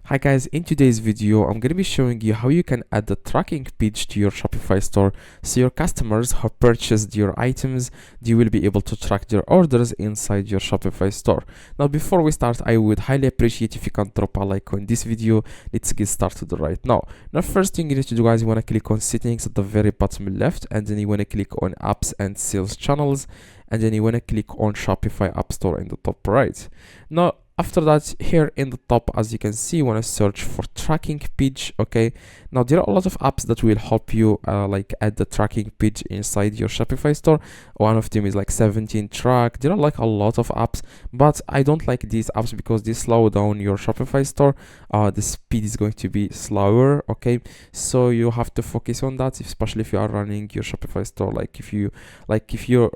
Hi guys, in today's video I'm going to be showing you how you can add the tracking page to your Shopify store so your customers who purchased your items, they will be able to track their orders inside your Shopify store. Now before we start, I would highly appreciate if you can drop a like on this video. Let's get started right now. Now first thing you need to do, guys, you want to click on settings at the very bottom left, and then you want to click on apps and sales channels, and then you want to click on Shopify App Store in the top right. Now after that, here in the top, as you can see, you want to search for tracking page. Okay, now there are a lot of apps that will help you like add the tracking page inside your Shopify store. One of them is like 17 track. There are like a lot of apps, but I don't like these apps because they slow down your Shopify store. The speed is going to be slower. Okay, so you have to focus on that, especially if you are running your Shopify store. If you're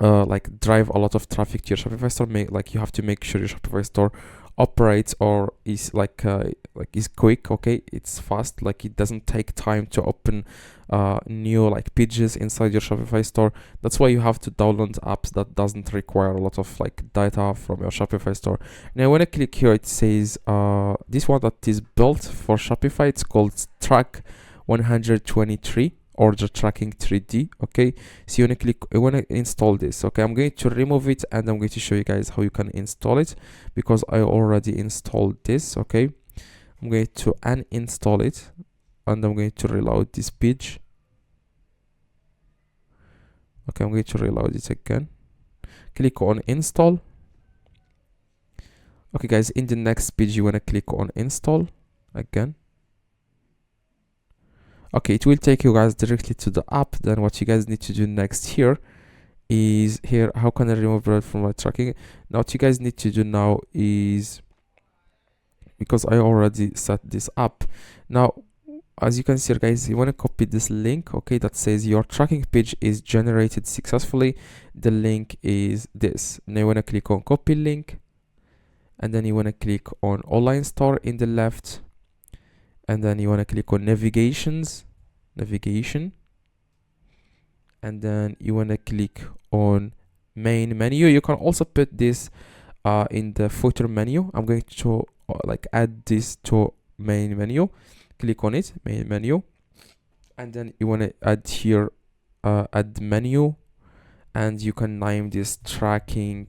like drive a lot of traffic to your Shopify store, you have to make sure your Shopify store operates or is is quick. Okay, it's fast, like it doesn't take time to open new like pages inside your Shopify store. That's why you have to download apps that doesn't require a lot of like data from your Shopify store. Now when I click here, it says this one that is built for Shopify. It's called Track 123 order tracking 3D. Okay, so you want to install this. Okay, I'm going to remove it and I'm going to show you guys how you can install it because I already installed this. Okay, I'm going to uninstall it and I'm going to reload this page. Okay, I'm going to reload it again. Click on install. Okay guys, in the next page you want to click on install again. Okay, it will take you guys directly to the app. Then what you guys need to do next here is how can I remove bread from my tracking? Now what you guys need to do now is, because I already set this up, now as you can see here, guys, you want to copy this link, okay, that says your tracking page is generated successfully. The link is this. Now you want to click on copy link, and then you want to click on online store in the left, and then you want to click on navigation, and then you want to click on main menu. You can also put this in the footer menu. I'm going to add this to main menu. Click on it, main menu, and then you want to add here add menu, and you can name this tracking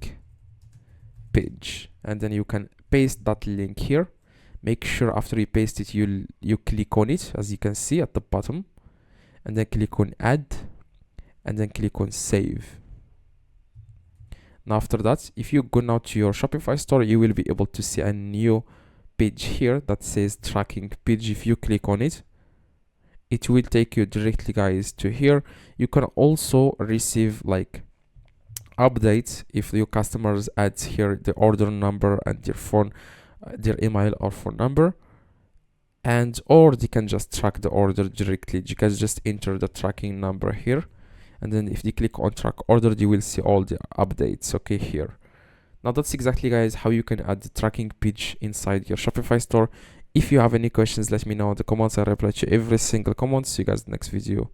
page, and then you can paste that link here. Make sure after you paste it, you click on it, as you can see at the bottom, and then click on add, and then click on save. Now after that, if you go now to your Shopify store, you will be able to see a new page here that says tracking page. If you click on it, it will take you directly, guys, to here. You can also receive like updates if your customers add here the order number and their phone, their email or phone number, and or they can just track the order directly. You guys just enter the tracking number here, and then if they click on track order, you will see all the updates. Okay, here. Now that's exactly, guys, how you can add the tracking page inside your Shopify store. If you have any questions, let me know in the comments. I reply to every single comment. See you guys in the next video.